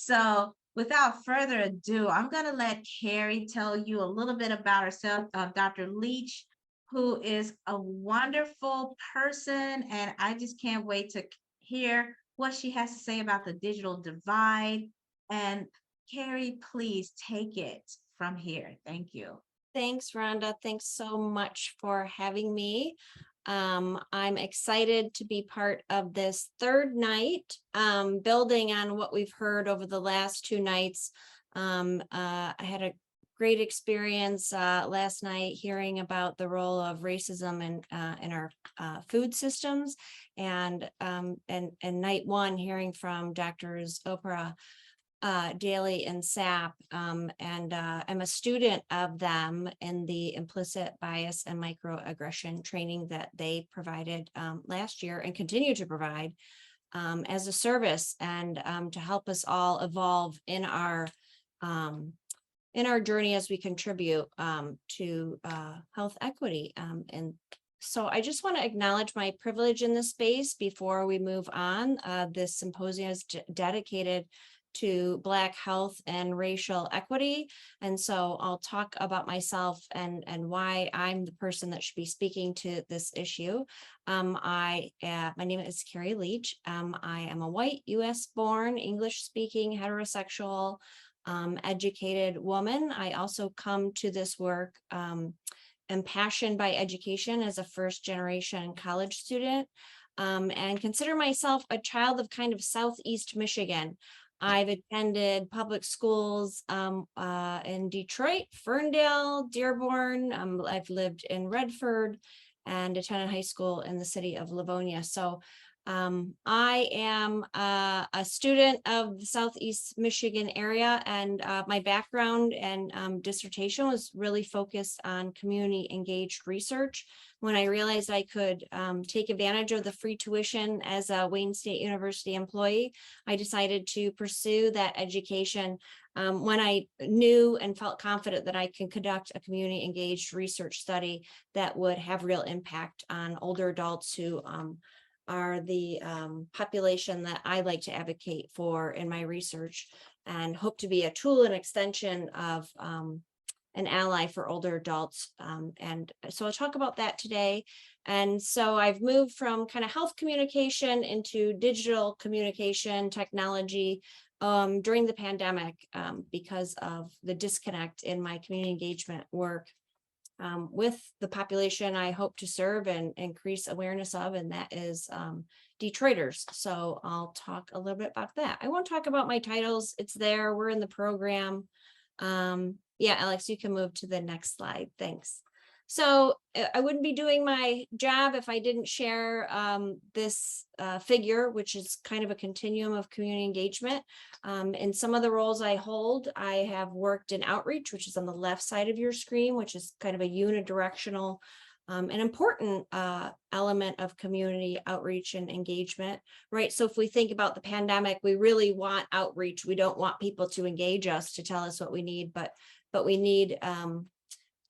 So without further ado, I'm going to let Carrie tell you a little bit about herself, Dr. Leach, who is a wonderful person. And I just can't wait to hear what she has to say about the digital divide. And Carrie, please take it from here. Thank you. Thanks, Rhonda. Thanks so much for having me. I'm excited to be part of this third night, building on what we've heard over the last two nights. I had a great experience last night hearing about the role of racism in our food systems, and night one hearing from Doctors Oprah, Daly, and Sapp, and I'm a student of them in the implicit bias and microaggression training that they provided last year and continue to provide as a service, and to help us all evolve in our journey as we contribute to health equity. And so I just want to acknowledge my privilege in this space before we move on. This symposium is dedicated to Black health and racial equity. And so I'll talk about myself and why I'm the person that should be speaking to this issue. My name is Carrie Leach. I am a white, US born, English speaking, heterosexual, educated woman. I also come to this work impassioned by education as a first generation college student, and consider myself a child of kind of Southeast Michigan. I've attended public schools in Detroit, Ferndale, Dearborn. I've lived in Redford and attended high school in the city of Livonia. So I am a student of the Southeast Michigan area, and my background and dissertation was really focused on community engaged research. When I realized I could take advantage of the free tuition as a Wayne State University employee, I decided to pursue that education when I knew and felt confident that I can conduct a community engaged research study that would have real impact on older adults who are the population that I like to advocate for in my research, and hope to be a tool and extension of an ally for older adults. And so I'll talk about that today. And so I've moved from kind of health communication into digital communication technology during the pandemic because of the disconnect in my community engagement work with the population I hope to serve and increase awareness of, and that is Detroiters. So I'll talk a little bit about that. I won't talk about my titles. It's there. We're in the program. Yeah, Alex, you can move to the next slide. Thanks. So I wouldn't be doing my job if I didn't share this figure, which is kind of a continuum of community engagement. In some of the roles I hold, I have worked in outreach, which is on the left side of your screen, which is kind of a unidirectional, an important element of community outreach and engagement, right? So if we think about the pandemic, we really want outreach. We don't want people to engage us to tell us what we need, but we need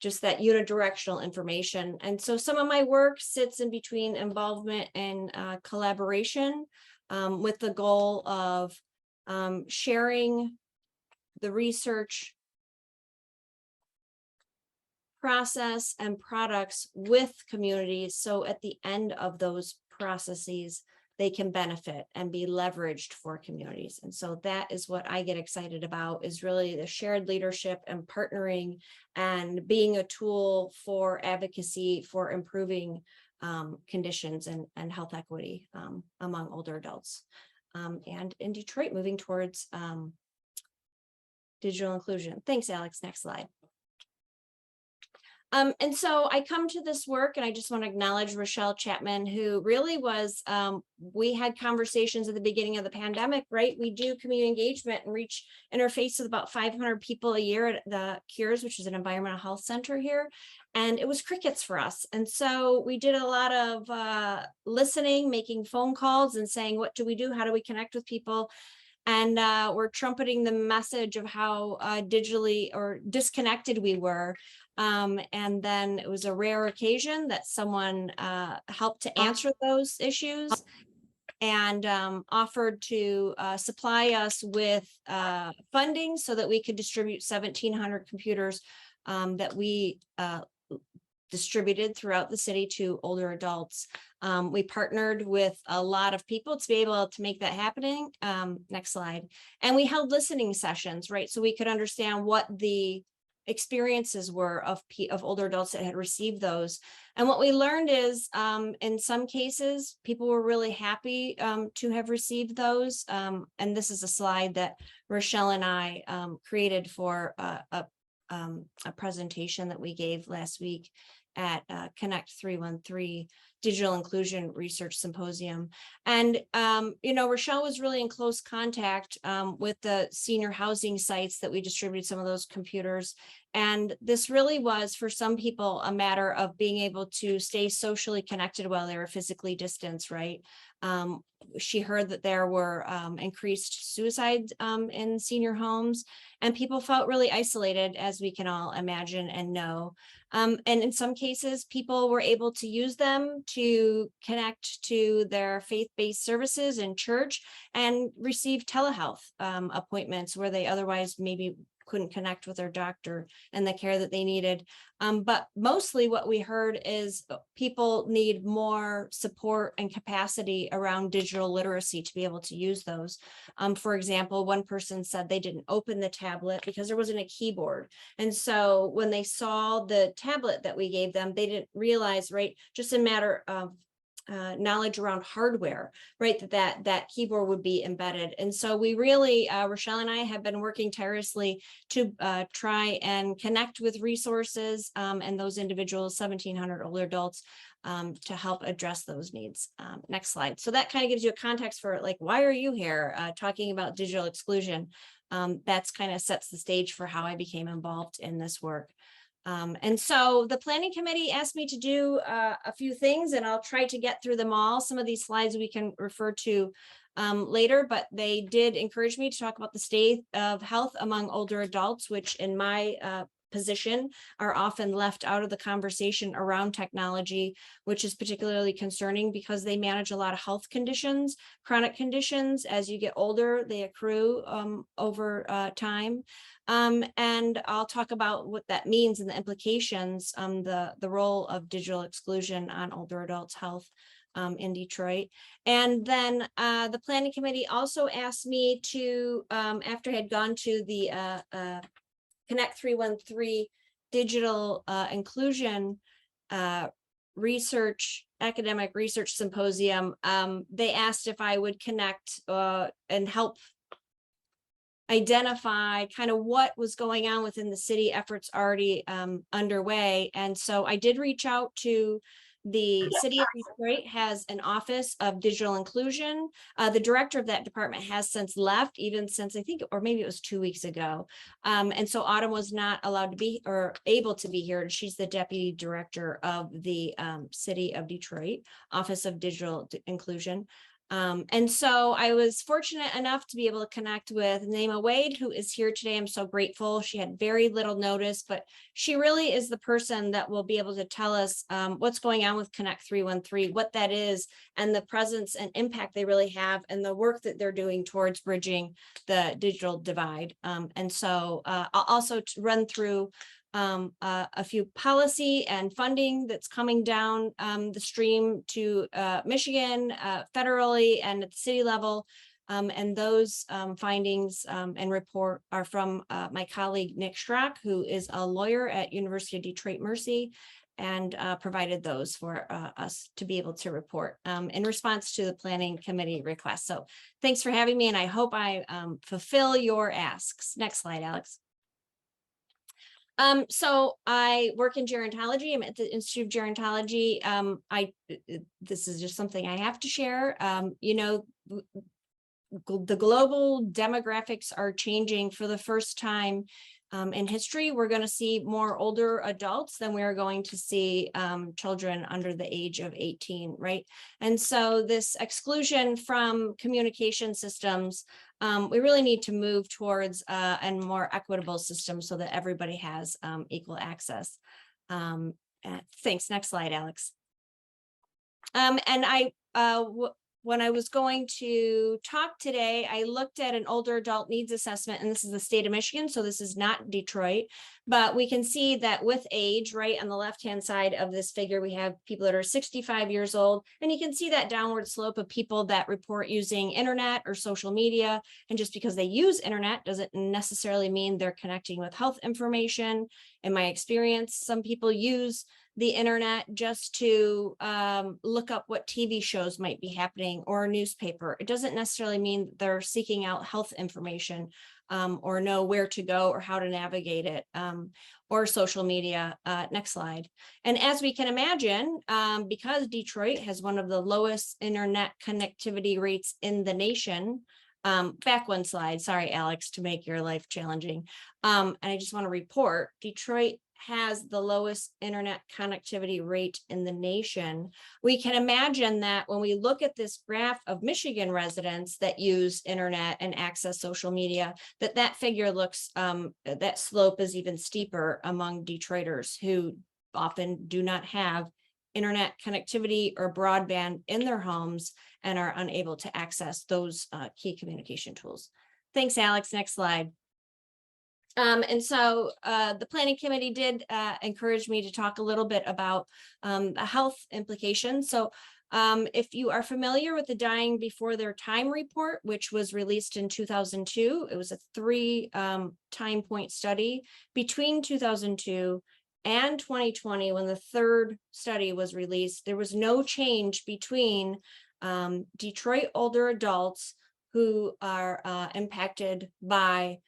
just that unidirectional information. And so some of my work sits in between involvement and collaboration with the goal of sharing the research process and products with communities. So at the end of those processes, they can benefit and be leveraged for communities. And so that is what I get excited about, is really the shared leadership and partnering and being a tool for advocacy for improving conditions and health equity among older adults. And in Detroit, moving towards digital inclusion. Thanks, Alex. Next slide. And so I come to this work, and I just want to acknowledge Rochelle Chapman, who really was, we had conversations at the beginning of the pandemic, right? We do community engagement and interface with about 500 people a year at the Cures, which is an environmental health center here. And it was crickets for us. And so we did a lot of listening, making phone calls and saying, what do we do? How do we connect with people? And we're trumpeting the message of how digitally or disconnected we were. And then it was a rare occasion that someone helped to answer those issues. and offered to supply us with funding so that we could distribute 1,700 computers that we distributed throughout the city to older adults. We partnered with a lot of people to be able to make that happening. Next slide. And we held listening sessions, right? So we could understand what the experiences were of older adults that had received those. And what we learned is in some cases, people were really happy to have received those. And this is a slide that Rochelle and I created for a presentation that we gave last week at Connect 313 Digital Inclusion Research Symposium. And, Rochelle was really in close contact with the senior housing sites that we distributed some of those computers. And this really was, for some people, a matter of being able to stay socially connected while they were physically distanced, right? She heard that there were increased suicides in senior homes, and people felt really isolated, as we can all imagine and know. And in some cases, people were able to use them to connect to their faith-based services in church and receive telehealth appointments where they otherwise maybe couldn't connect with their doctor and the care that they needed. But mostly what we heard is people need more support and capacity around digital literacy to be able to use those. For example, one person said they didn't open the tablet because there wasn't a keyboard. And so when they saw the tablet that we gave them, they didn't realize, right, just a matter of knowledge around hardware, right, that keyboard would be embedded. And so we really, Rochelle and I have been working tirelessly to try and connect with resources and those individuals, 1,700 older adults, to help address those needs. Next slide. So that kind of gives you a context for, like, why are you here talking about digital exclusion? That's kind of sets the stage for how I became involved in this work. And so the planning committee asked me to do a few things, and I'll try to get through them all. Some of these slides we can refer to later, but they did encourage me to talk about the state of health among older adults, which in my position are often left out of the conversation around technology, which is particularly concerning because they manage a lot of health conditions, chronic conditions. As you get older, they accrue over time. And I'll talk about what that means and the implications, the role of digital exclusion on older adults' health in Detroit. And then the planning committee also asked me to, after I had gone to the Connect 313 Digital Inclusion Academic Research Symposium, they asked if I would connect and help identify kind of what was going on within the city, efforts already underway. And so I did reach out to the city of Detroit. Has an office of digital inclusion. The director of that department has since left, even since I think, or maybe it was 2 weeks ago. And so Autumn was not allowed to be or able to be here. She's the deputy director of the city of Detroit Office of Digital Inclusion. And so I was fortunate enough to be able to connect with Naimah Wade, who is here today. I'm so grateful. She had very little notice, but she really is the person that will be able to tell us what's going on with Connect 313, what that is, and the presence and impact they really have, and the work that they're doing towards bridging the digital divide. And so I'll also run through a few policy and funding that's coming down the stream to Michigan federally and at the city level. And those findings and report are from my colleague, Nick Schrock, who is a lawyer at University of Detroit Mercy, and provided those for us to be able to report in response to the planning committee request. So thanks for having me, and I hope I fulfill your asks. Next slide, Alex. So I work in gerontology. I'm at the Institute of Gerontology. This is just something I have to share. The global demographics are changing for the first time in history. We're going to see more older adults than we are going to see children under the age of 18, right? And so this exclusion from communication systems, we really need to move towards a more equitable system so that everybody has equal access. Thanks. Next slide, Alex. And I when I was going to talk today, I looked at an older adult needs assessment, and this is the state of Michigan, so this is not Detroit, but we can see that with age, right on the left-hand side of this figure, we have people that are 65 years old, and you can see that downward slope of people that report using internet or social media, and just because they use internet doesn't necessarily mean they're connecting with health information. In my experience, some people use the internet just to look up what TV shows might be happening or a newspaper. It doesn't necessarily mean they're seeking out health information or know where to go or how to navigate it, or social media. Next slide. And as we can imagine, because Detroit has one of the lowest internet connectivity rates in the nation, back one slide, sorry, Alex, to make your life challenging. And I just want to report, Detroit has the lowest internet connectivity rate in the nation. We can imagine that when we look at this graph of Michigan residents that use internet and access social media, that figure looks, that slope is even steeper among Detroiters who often do not have internet connectivity or broadband in their homes and are unable to access those key communication tools. Thanks, Alex. Next slide. And so the planning committee did encourage me to talk a little bit about the health implications. So if you are familiar with the Dying Before Their Time report, which was released in 2002, it was a 3 time point study between 2002 and 2020. When the third study was released, there was no change between Detroit older adults who are impacted by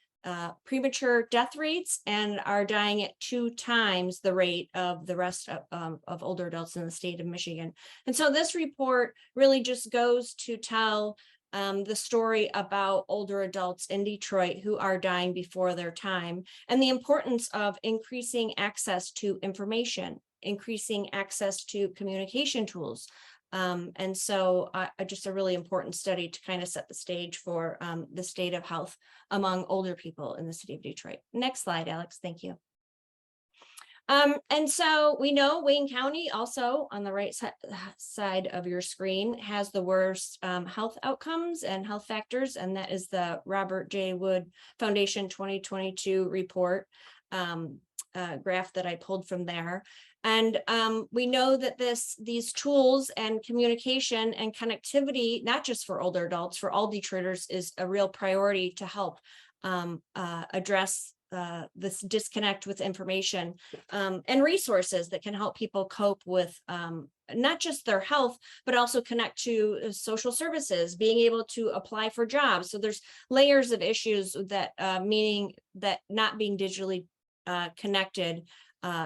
premature death rates and are dying at 2 times the rate of the rest of older adults in the state of Michigan. And so this report really just goes to tell the story about older adults in Detroit who are dying before their time, and the importance of increasing access to information, increasing access to communication tools. And so just a really important study to kind of set the stage for the state of health among older people in the city of Detroit. Next slide, Alex. Thank you. And so we know Wayne County, also on the right side of your screen, has the worst health outcomes and health factors, and that is the Robert J. Wood Foundation 2022 report graph that I pulled from there. And we know that these tools and communication and connectivity, not just for older adults, for all Detroiters, is a real priority to help address this disconnect with information and resources that can help people cope with not just their health, but also connect to social services, being able to apply for jobs. So there's layers of issues that meaning that not being digitally connected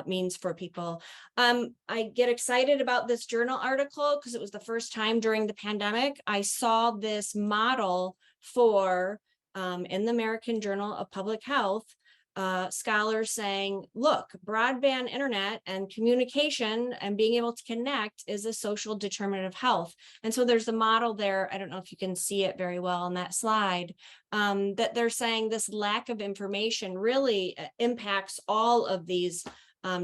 means for people. I get excited about this journal article because it was the first time during the pandemic I saw this model for in the American Journal of Public Health, scholars saying, look, broadband internet and communication and being able to connect is a social determinant of health. And so there's a model there. I don't know if you can see it very well on that slide, that they're saying this lack of information really impacts all of these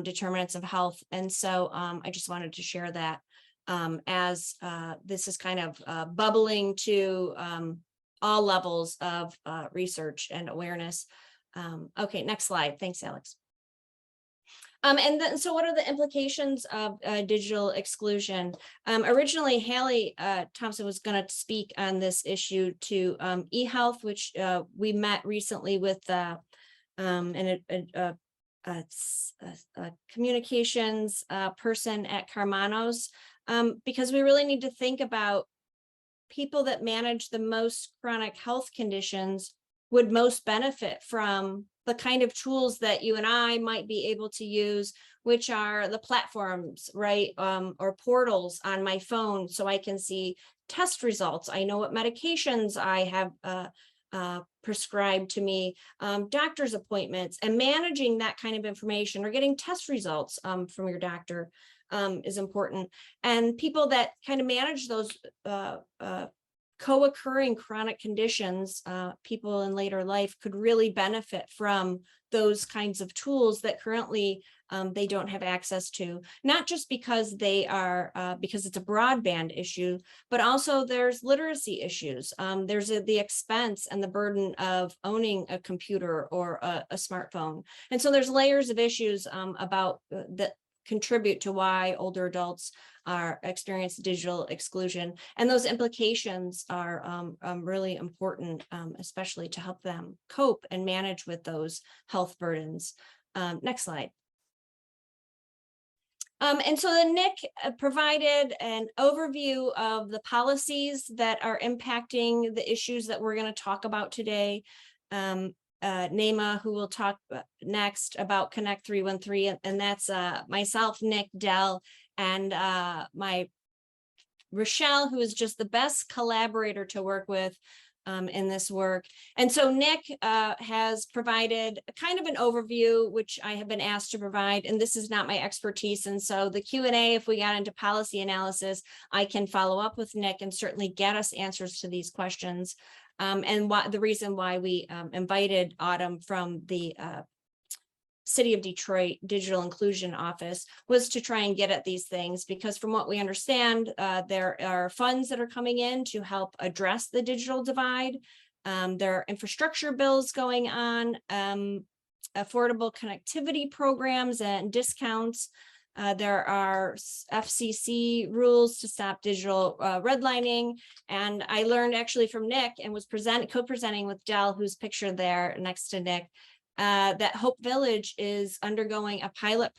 determinants of health. And so I just wanted to share that as this is kind of bubbling to all levels of research and awareness. Okay, next slide. Thanks, Alex. And then, so what are the implications of digital exclusion? Originally, Hallie Thompson was going to speak on this issue to eHealth, which we met recently with a communications person at Carmanos, because we really need to think about people that manage the most chronic health conditions would most benefit from the kind of tools that you and I might be able to use, which are the platforms, right? Or portals on my phone, so I can see test results. I know what medications I have prescribed to me, doctor's appointments, and managing that kind of information or getting test results from your doctor is important. And people that kind of manage those co-occurring chronic conditions, people in later life could really benefit from those kinds of tools that currently they don't have access to, not just because they are because it's a broadband issue, but also there's literacy issues. There's the expense and the burden of owning a computer or a smartphone. And so there's layers of issues about that contribute to why older adults are experience digital exclusion. And those implications are really important, especially to help them cope and manage with those health burdens. Next slide. And so the NIC provided an overview of the policies that are impacting the issues that we're going to talk about today. Naimah, who will talk next about Connect 313, and that's myself, Nick, Dell, and my Rochelle, who is just the best collaborator to work with in this work. And so Nick has provided kind of an overview, which I have been asked to provide, and this is not my expertise. And so the Q&A, if we got into policy analysis, I can follow up with Nick and certainly get us answers to these questions. And the reason why we invited Autumn from the City of Detroit Digital Inclusion Office was to try and get at these things, because from what we understand, there are funds that are coming in to help address the digital divide. There are infrastructure bills going on, affordable connectivity programs and discounts. There are FCC rules to stop digital redlining. And I learned actually from Nick and was co-presenting with Dell, who's pictured there next to Nick, that Hope Village is undergoing a pilot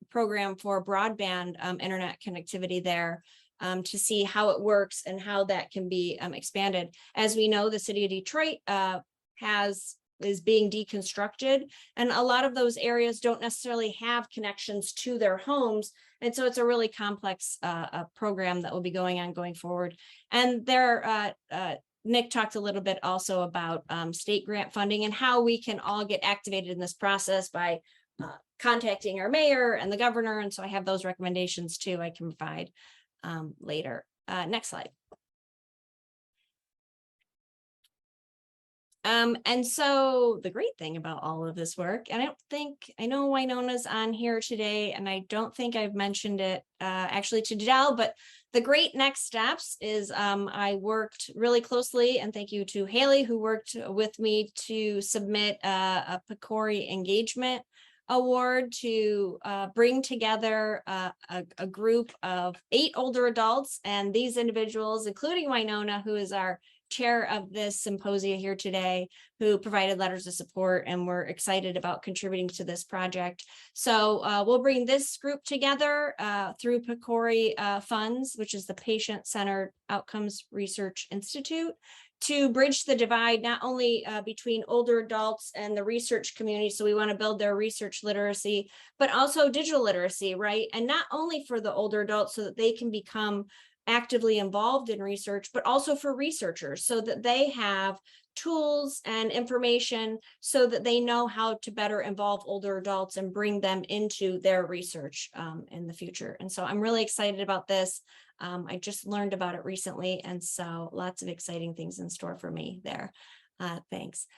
program for broadband internet connectivity there to see how it works and how that can be expanded. As we know, the City of Detroit is being deconstructed, and a lot of those areas don't necessarily have connections to their homes. And so it's a really complex program that will be going on going forward. And there, Nick talked a little bit also about state grant funding and how we can all get activated in this process by contacting our mayor and the governor. And so I have those recommendations too I can provide later. Next slide. And so the great thing about all of this work, and I know Winona's on here today, and I don't think I've mentioned it actually to Dell, but the great next steps is I worked really closely, and thank you to Haley, who worked with me to submit a PCORI engagement award to bring together a group of 8 older adults, and these individuals, including Winona, who is our chair of this symposium here today, who provided letters of support, and we're excited about contributing to this project. So we'll bring this group together through PCORI funds, which is the Patient-Centered Outcomes Research Institute, to bridge the divide, not only between older adults and the research community. So we want to build their research literacy, but also digital literacy, right? And not only for the older adults so that they can become actively involved in research, but also for researchers so that they have tools and information so that they know how to better involve older adults and bring them into their research in the future. And so I'm really excited about this. I just learned about it recently, and so lots of exciting things in store for me there. Thanks.